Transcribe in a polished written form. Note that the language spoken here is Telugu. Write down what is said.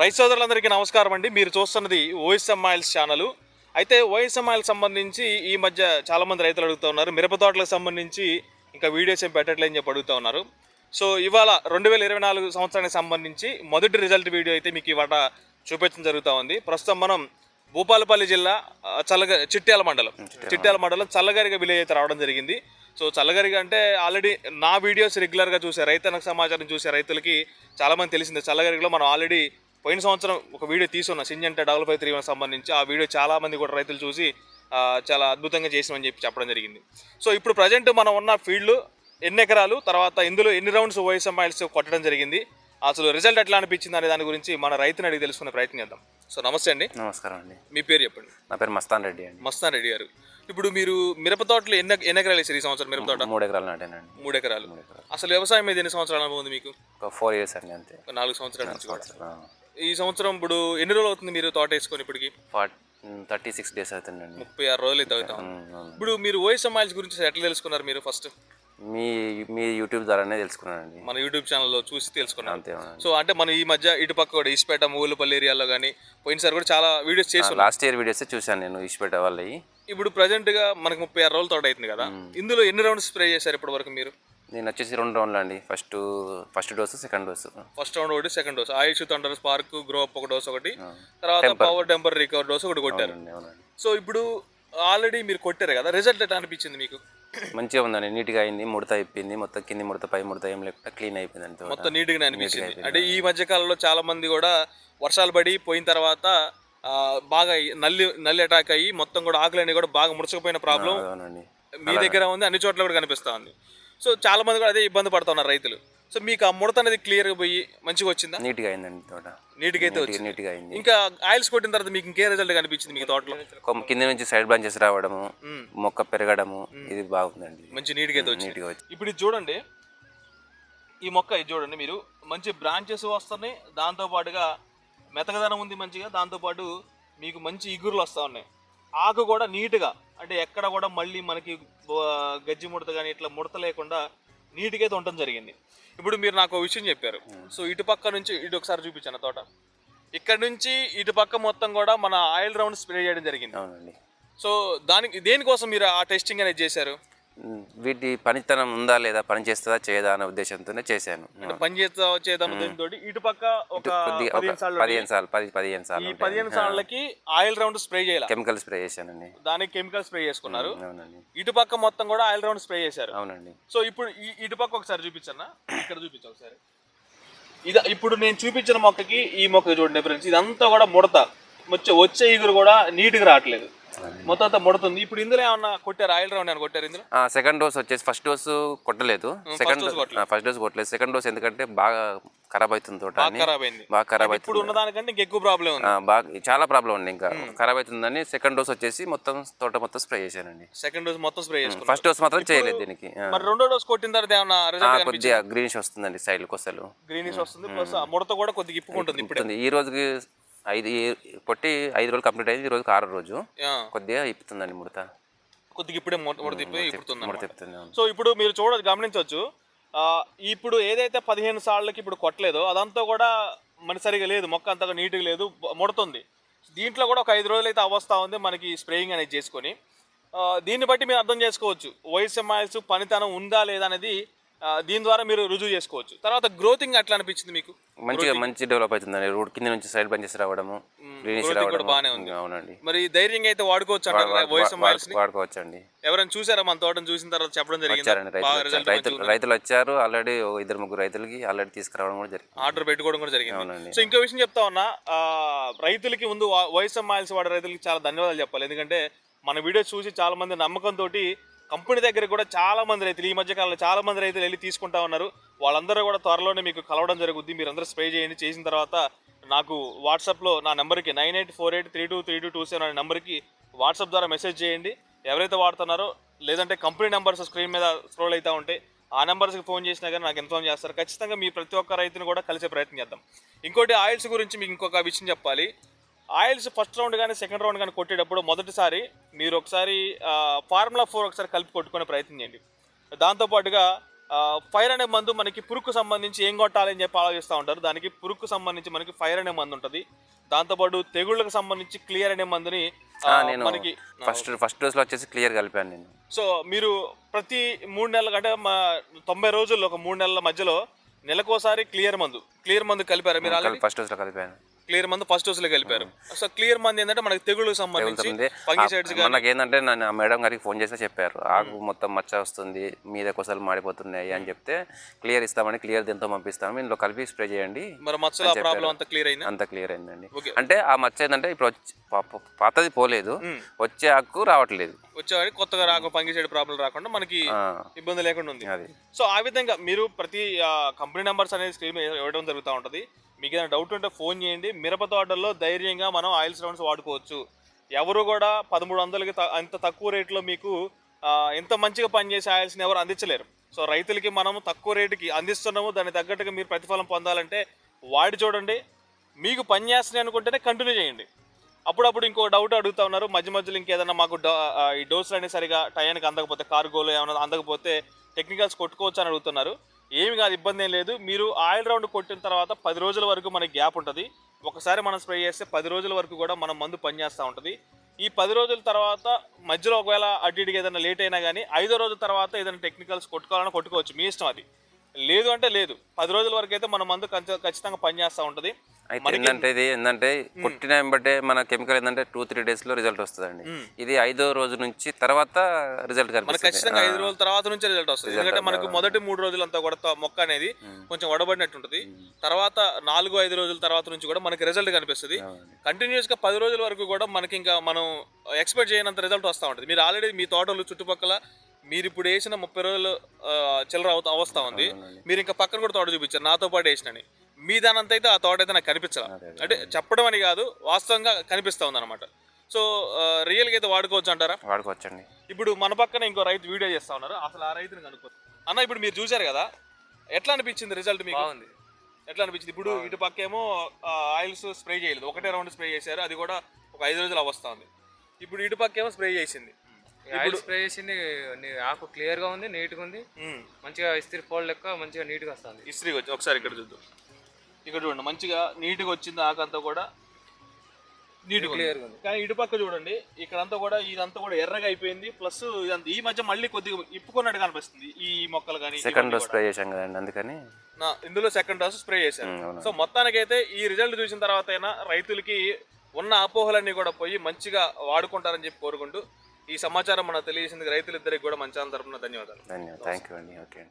రైతు సోదరులందరికీ నమస్కారం అండి. మీరు చూస్తున్నది ఓఎస్ఎం ఆయిల్స్ ఛానల్. అయితే ఓఎస్ఎం ఆయిల్ సంబంధించి ఈ మధ్య చాలామంది రైతులు అడుగుతూ ఉన్నారు, మిరప తోటలకు సంబంధించి ఇంకా వీడియోస్ ఏం పెట్టట్లేదని చెప్పి అడుగుతూ ఉన్నారు. సో ఇవాళ 2024 సంవత్సరానికి సంబంధించి మొదటి రిజల్ట్ వీడియో అయితే మీకు ఇవాళ చూపించడం జరుగుతూ ఉంది. ప్రస్తుతం మనం భూపాలపల్లి జిల్లా చిట్యాల మండలం చల్లగరిగ విలేజ్ అయితే రావడం జరిగింది. సో చల్లగరిగ అంటే ఆల్రెడీ నా వీడియోస్ రెగ్యులర్గా చూసే రైతన్నకు సమాచారం చూసే రైతులకి చాలామంది తెలిసిందే. చల్లగరిగలో మనం ఆల్రెడీ పోయిన సంవత్సరం ఒక వీడియో తీసుకున్నాం సింజంట 553 సంబంధించి. ఆ వీడియో చాలామంది కూడా రైతులు చూసి చాలా అద్భుతంగా చేసినామని చెప్పడం జరిగింది. సో ఇప్పుడు ప్రజెంట్ మనం ఉన్న ఫీల్డ్ ఎన్ని ఎకరాలు, తర్వాత ఇందులో ఎన్ని రౌండ్స్ ఓఎస్ఎం ఆయిల్స్ కొట్టడం జరిగింది, అసలు రిజల్ట్ ఎట్లా అనిపించింది అనే దాని గురించి మన రైతుని అడిగి తెలుసుకునే ప్రయత్నం చేద్దాం. సో నమస్తే అండి. నమస్కారం అండి. మీ పేరు చెప్పండి. నా పేరు మస్తాన్ రెడ్డి అండి. మస్తాన్ రెడ్డి గారు, ఇప్పుడు మీరు మిరప తోటలు ఎన్ని ఎకరాలు వేసారు ఈ సంవత్సరం? మిరప తోట 3 ఎకరాలు నాటానండి. 3 ఎకరాలు. అసలు వ్యవసాయం మీద ఎన్ని సంవత్సరాలు అనుభవం ఉంది మీకు? ఒక 4 years అండి, అంతే. 4 సంవత్సరాల నుంచి కూడా. ఈ సంవత్సరం ఇప్పుడు ఎన్ని రోజులు అవుతుంది మీరు తోట వేసుకొని? ఇప్పటికి 36 days అవుతుందండి. 36 రోజులు అయితే అవుతాం. ఇప్పుడు మీరు ఓఎస్ఎం ఆయిల్స్ గురించి ఎట్లా తెలుసుకున్నారు మీరు? ఫస్ట్ మీ యూట్యూబ్ ద్వారానే తెలుసుకున్నానండి. మన యూట్యూబ్ ఛానల్లో చూసి తెలుసుకున్నాను. అంతే. సో అంటే మనం ఈ మధ్య ఇటుపక్క కూడా ఇసుపేట మూలపల్లి ఏరియాలో కానీ పోయినసారి కూడా చాలా వీడియోస్ చేసాను. లాస్ట్ ఇయర్ వీడియోస్ చూశాను నేను, ఇసుపేట వాళ్ళవి. ఇప్పుడు ప్రజెంట్గా మనకు 36 రోజుల తోట అవుతుంది కదా, ఇందులో ఎన్ని రౌండ్స్ స్ప్రే చేశారు ఇప్పటి వరకు మీరు? నేను వచ్చేసి 2 రౌండ్లు అండి. First dose, second dose. First round ఒకటి, సెకండ్ డోస్ ఆయుష్ థండర్ స్పార్క్ గ్రో అప్ ఒక డోస్ ఒకటి, తర్వాత పవర్ టెంపర్ రికవర్ డోస్ ఒకటి కొట్టారు. సో ఇప్పుడు ఆల్రెడీ మీరు కొట్టారు కదా, రిజల్ట్ ఎట్లా అనిపించింది మీకు? మంచిగా ఉందండి, నీట్గా అయింది. ముడత అయిపోయింది మొత్తం, కింది ముడత పై ముడత ఏం లేకుండా క్లీన్ అయిపోయింది అంతే. మొత్తం నీట్గానే అనిపించింది. అంటే ఈ మధ్య కాలంలో చాలా మంది కూడా వర్షాలు పడి పోయిన తర్వాత బాగా నల్లి అటాక్ అయ్యి మొత్తం కూడా ఆకులన్నీ కూడా బాగా ముడచకపోయిన ప్రాబ్లం మీ దగ్గర ఉంది, అన్ని చోట్ల కూడా కనిపిస్తూ ఉంది. సో చాలా మంది కూడా అదే ఇబ్బంది పడుతున్నారు రైతులు. సో మీకు ఆ ముడత అనేది క్లియర్గా పోయి మంచిగా వచ్చిందా? నీట్గా అయిందండి తోట. నీట్గా అయితే వచ్చింది. నీట్గా అయింది. ఇంకా ఆయిల్స్ కొట్టిన తర్వాత మీకు ఇంకే రిజల్ట్ కనిపించింది మీకు తోటలో? కింద నుంచి సైడ్ బ్రాంచెస్ రావడము, మొక్క పెరగడము, ఇది బాగుందండి. మంచి నీట్గా అయితే వచ్చింది. ఇప్పుడు ఇది చూడండి, ఈ మొక్క ఇది చూడండి మీరు, మంచి బ్రాంచెస్ వస్తున్నాయి, దాంతోపాటుగా మెతకదనం ఉంది మంచిగా, దాంతోపాటు మీకు మంచి ఇగురులు వస్తూ ఉన్నాయి. ఆకు కూడా నీట్గా, అంటే ఎక్కడ కూడా మళ్ళీ మనకి గజ్జి ముడత కానీ ఇట్లా ముడత లేకుండా నీట్గా అయితే ఉండటం జరిగింది. ఇప్పుడు మీరు నాకు ఒక విషయం చెప్పారు. సో ఇటుపక్క నుంచి ఇటు ఒకసారి చూపించాను తోట, ఇక్కడ నుంచి ఇటు పక్క మొత్తం కూడా మన ఆయిల్ రౌండ్ స్ప్రే చేయడం జరిగింది. అవునండి. సో దేనికోసం మీరు ఆ టెస్టింగ్ అనేది చేశారు? వీటి పనితనం ఉందా లేదా, పని చేస్తుందా చేయదా అనే ఉద్దేశంతోనే చేశాను. పని చేద్దాం దీంతో ఇటు పక్క ఒక 15 సార్లు ఈ 15 సార్లకి ఆయిల్ రౌండ్ స్ప్రే చేయాలి, కెమికల్ స్ప్రే చేశానండి. దానికి కెమికల్ స్ప్రే చేసుకున్నారు. అవునండి. ఇటు పక్క మొత్తం కూడా ఆయిల్ రౌండ్ స్ప్రే చేశారు. అవునండి. సో ఇప్పుడు ఇటు పక్క ఒకసారి చూపించన్నా, ఇక్కడ చూపించా ఒకసారి. ఇప్పుడు నేను చూపించిన మొక్కకి ఈ మొక్క చూడండి ఫ్రెండ్స్, ఇదంతా కూడా ముడత వచ్చే ఇగురు కూడా నీట్గా రావట్లేదు, మొత్తం అంతా ముడుతుంది. ఇప్పుడు ఇందులో ఏమన్నా కొట్టారు? ఆయిల్ రౌండ్ అని కొట్టారు ఇందులో? సెకండ్ డోస్ వచ్చేసి ఫస్ట్ డోస్ కొట్టలేదు. ఫస్ట్ డోస్ కొట్టలేదు, సెకండ్ డోస్ ఎందుకంటే బాగా ఖరాబ్ అవుతుంది తోట, బాగా ఖరాబ్ అవుతుంది. ఇప్పుడు ఉన్నదానికంటే ఇంకెక్కువ ప్రాబ్లం ఉంది, బాగా చాలా ప్రాబ్లం ఉంది, ఇంకా ఖరాబ్ అవుతుందని సెకండ్ డోస్ వచ్చేసి మొత్తం తోట మొత్తం స్ప్రే చేశానండి. సెకండ్ డోస్ మొత్తం స్ప్రే చేశాను. ఫస్ట్ డోస్ మాత్రం చేయలేదు దీనికి. మరి రెండో డోస్ కొట్టిన తర్వాత ఏమన్నా కొద్దిగా గ్రీనిష్ వస్తుందండి, సైడ్ కొసలు గ్రీనిష్ వస్తుంది, ప్లస్ ముడత కూడా కొద్దిగా ఇప్పుకుంటుంది. ఇప్పుడు ఈ రోజుకి 5 రోజులు కంప్లీట్ అయింది, ఈ రోజుకి 6వ రోజు. కొద్దిగా ఇప్పుతుందండి ముడత, కొద్దిగా ఇప్పుడే ఇప్పుతుంది. సో ఇప్పుడు మీరు గమనించవచ్చు, ఇప్పుడు ఏదైతే 15 సార్లకి ఇప్పుడు కొట్టలేదో అదంతా కూడా మన సరిగా లేదు, మొక్క అంతగా నీట్గా లేదు, ముడుతుంది. దీంట్లో కూడా ఒక 5 రోజులు అయితే అవస్థ ఉంది మనకి స్ప్రేయింగ్ అనేది చేసుకొని. దీన్ని బట్టి మీరు అర్థం చేసుకోవచ్చు ఓఎస్ఎం ఆయిల్స్ పనితనం ఉందా లేదా అనేది దీని ద్వారా మీరు రుజువు చేసుకోవచ్చు. తర్వాత గ్రోతింగ్ ఎట్లా అనిపించింది మీకు? మంచి డెవలప్ అవుతుందండి. రోడ్ కింద నుంచి సైడ్ బంచెస్ రావడము, కూడా బాగానే ఉంది. అవునండి. మరి ధైర్యంగా అయితే వాడుకోవచ్చు అంటారు ఓఎస్ఎం ఆయిల్స్? వాడుకోవచ్చండి. ఎవరైనా చూసారా మన తోటను చూసిన తర్వాత చెప్పడం జరిగింది? రైతులు వచ్చారు ఆల్రెడీ, 2-3 రైతులకి ఆల్రెడీ తీసుకురావడం కూడా జరిగింది, ఆర్డర్ పెట్టుకోవడం కూడా జరిగింది. సో ఇంకో విషయం చెప్తా ఉన్నా, రైతులకి ముందు ఓఎస్ఎం ఆయిల్స్ వాడే రైతులకి చాలా ధన్యవాదాలు చెప్పాలి. ఎందుకంటే మన వీడియో చూసి చాలా మంది నమ్మకంతో కంపెనీ దగ్గర కూడా చాలా మంది రైతులు ఈ మధ్య కాలంలో చాలా మంది రైతులు వెళ్ళి తీసుకుంటా ఉన్నారు. వాళ్ళందరూ కూడా త్వరలోనే మీకు కలవడం జరుగుద్ది. మీరందరూ స్ప్రే చేయండి. చేసిన తర్వాత నాకు వాట్సాప్లో నా నెంబర్కి 9848323227 అనే నెంబర్కి వాట్సాప్ ద్వారా మెసేజ్ చేయండి. ఎవరైతే వాడుతున్నారో, లేదంటే కంపెనీ నెంబర్స్ స్క్రీన్ మీద స్క్రోల్ అవుతూ ఉంటే ఆ నెంబర్స్కి ఫోన్ చేసినా కానీ నాకు ఇన్ఫార్మ్ చేస్తారు. ఖచ్చితంగా మీ ప్రతి ఒక్క రైతుని కూడా కలిసే ప్రయత్నం చేద్దాం. ఇంకోటి ఆయిల్స్ గురించి మీకు ఇంకొక విషయం చెప్పాలి. ఆయిల్స్ ఫస్ట్ రౌండ్ కానీ సెకండ్ రౌండ్ కానీ కొట్టేటప్పుడు మొదటిసారి మీరు ఒకసారి ఫార్ములా 4 ఒకసారి కలిపి కొట్టుకునే ప్రయత్నం చేయండి. దాంతోపాటుగా ఫైర్ అనే మందు మనకి పురుగుకు సంబంధించి ఏం కొట్టాలి అని చెప్పి ఆలోచిస్తూ ఉంటారు. దానికి పురుగుకు సంబంధించి మనకి ఫైర్ అనే మందు ఉంటుంది. దాంతోపాటు తెగుళ్ళకు సంబంధించి క్లియర్ అనే మందుని నేను మనకి ఫస్ట్ డోస్లో వచ్చేసి క్లియర్ కలిపాను నేను. సో మీరు ప్రతి 3 నెలలకు అంటే 90 రోజుల్లో ఒక 3 నెలల మధ్యలో నెలకోసారి క్లియర్ మందు కలిపారు మీరు ఆల్రెడీ? ఫస్ట్ డోస్లో కలిపాను. క్లియర్ మందు ఫస్ట్ డోస్ లో కలిపారు. సో క్లియర్ మందు ఏంటంటే మనకి తెగుళ్ళకు సంబంధించి ఫంగిసైడ్స్ గాని మనకి ఏంటంటే నన్ను ఆ మేడం గారికి ఫోన్ చేస్తే చెప్పారు, ఆకు మొత్తం మచ్చ వస్తుంది, మీద కొసలు మాడిపోతున్నాయి అని చెప్తే క్లియర్ ఇస్తామని, క్లియర్ దీంతో పంపిస్తాము, ఇందులో కలిపి స్ప్రే చేయండి. మరి మచ్చల ప్రాబ్లం అంతా క్లియర్ అయింది? అంత క్లియర్ అయిందండి. అంటే ఆ మచ్చ ఏంటంటే ఇప్పుడు పాతది పోలేదు, వచ్చే ఆకు రావట్లేదు, వచ్చేవాడికి కొత్తగా రాక ఫంగిసైడ్ ప్రాబ్లం రాకుండా మనకి ఇబ్బంది లేకుండా ఉంది. సో ఆ విధంగా మీరు ప్రతి కంపెనీ నెంబర్స్ అనేది స్క్రీన్ మీద ఇవ్వడం జరుగుతూ ఉంటుంది. మీకు ఏదైనా డౌట్ ఉంటే ఫోన్ చేయండి. మిరప తోటల్లో ధైర్యంగా మనం ఆయిల్స్ రౌండ్స్ వాడుకోవచ్చు. ఎవరు కూడా 1300కి అంత తక్కువ రేట్లో మీకు ఎంత మంచిగా పనిచేసే ఆయిల్స్ని ఎవరు అందించలేరు. సో రైతులకి మనం తక్కువ రేటుకి అందిస్తున్నాము, దానికి తగ్గట్టుగా మీరు ప్రతిఫలం పొందాలంటే వాడి చూడండి. మీకు పని చేస్తున్నాయి అనుకుంటేనే కంటిన్యూ చేయండి. అప్పుడప్పుడు ఇంకో డౌట్ అడుగుతా ఉన్నారు, మధ్య మధ్యలో ఇంకేదన్నా మాకు ఈ డోసులు అనేవి సరిగా టయానికి అందకపోతే, కార్గోలో ఏమైనా అందకపోతే టెక్నికల్స్ కొట్టుకోవచ్చు అని అడుగుతున్నారు. ఏమి కాదు, ఇబ్బంది ఏం లేదు. మీరు ఆయిల్ రౌండ్ కొట్టిన తర్వాత 10 రోజుల వరకు మనకి గ్యాప్ ఉంటుంది. ఒకసారి మనం స్ప్రే చేస్తే 10 రోజుల వరకు కూడా మన మందు పనిచేస్తూ ఉంటుంది. ఈ 10 రోజుల తర్వాత మధ్యలో ఒకవేళ అటు ఇటుగా ఏదైనా లేట్ అయినా కానీ 5వ రోజు తర్వాత ఏదైనా టెక్నికల్స్ కొట్టుకోవాలన్నా కొట్టుకోవచ్చు, మీ ఇష్టం. అది లేదు అంటే లేదు. 10 రోజుల వరకు అయితే మన మందు ఖచ్చితంగా పనిచేస్తూ ఉంటుంది. అయితే ఏంటంటే కొట్టిన వెంబటే మన కెమికల్ ఏంటంటే 2-3 డేస్లో రిజల్ట్ వస్తుందండి. ఇది 5వ రోజు నుంచి తర్వాత రిజల్ట్ మనకి ఖచ్చితంగా 5 రోజుల తర్వాత నుంచి రిజల్ట్ వస్తుంది. ఎందుకంటే మనకు మొదటి 3 రోజులంతా కూడా మొక్క అనేది కొంచెం వడబడినట్టు ఉంటుంది. తర్వాత 4-5 రోజుల తర్వాత నుంచి కూడా మనకి రిజల్ట్ కనిపిస్తుంది. కంటిన్యూస్గా 10 రోజుల వరకు కూడా మనకి ఇంకా మనం ఎక్స్పెక్ట్ చేయనంత రిజల్ట్ వస్తూ ఉంటుంది. మీరు ఆల్రెడీ మీ తోటలు చుట్టుపక్కల మీరు ఇప్పుడు వేసిన 30 రోజులు చిల్లర అవస్థ ఉంది. మీరు ఇంకా పక్కన కూడా తోట చూపించారు నాతో పాటు వేసినని. మీ దానంతా అయితే ఆ తోట అయితే నాకు కనిపించాలి. అంటే చెప్పడం అని కాదు, వాస్తవంగా కనిపిస్తూ ఉంది అనమాట. సో రియల్గా అయితే వాడుకోవచ్చు అంటారా? వాడుకోవచ్చండి. ఇప్పుడు మన పక్కన ఇంకో రైతు వీడియో చేస్తా ఉన్నారు, అసలు ఆ రైతుని కనుక్కోవచ్చు. అన్న ఇప్పుడు మీరు చూసారు కదా, ఎట్లా అనిపించింది రిజల్ట్ మీకు? బాగుంది. ఎట్లా అనిపించింది? ఇప్పుడు ఇటు పక్కేమో ఆయిల్స్ స్ప్రే చేయలేదు, ఒకటే రౌండ్ స్ప్రే చేశారు, అది కూడా ఒక 5 రోజులు అవస్థ ఉంది. ఇప్పుడు ఇటు పక్కేమో స్ప్రే చేసింది. ఆయిల్ స్ప్రే చేసింది, ఆకు క్లియర్ గా ఉంది, నీట్ గా ఉంది, మంచిగా ఇస్త్రీ ఫోల్డ్ లెక్క మంచిగా నీట్ గా వస్తుంది. ఇస్త్రీ వచ్చి ఒకసారి ఇక్కడ చూద్దాం, ఇక్కడ చూడండి మంచిగా నీట్గా వచ్చింది, ఆకంతా కూడా నీట్గా క్లియర్ ఉంది. కానీ ఇటు పక్క చూడండి, ఇక్కడంతా కూడా ఇదంతా కూడా ఎర్రగా అయిపోయింది. ప్లస్ ఈ మధ్య మళ్ళీ కొద్దిగా ఇప్పుకున్నట్టు కనిపిస్తుంది ఈ మొక్కలు. కానీ సెకండ్ డోస్ స్ప్రే చేశాం కదండి, అందుకని ఇందులో సెకండ్ డోస్ స్ప్రే చేశారు. సో మొత్తానికైతే ఈ రిజల్ట్ చూసిన తర్వాత అయినా రైతులకి ఉన్న అపోహలన్నీ కూడా పోయి మంచిగా వాడుకుంటారని చెప్పి కోరుకుంటూ ఈ సమాచారం మనకు తెలియజేసింది రైతులిద్దరికి కూడా మంచి తరపున ధన్యవాదాలు. థ్యాంక్ యూ అండి. ఓకే.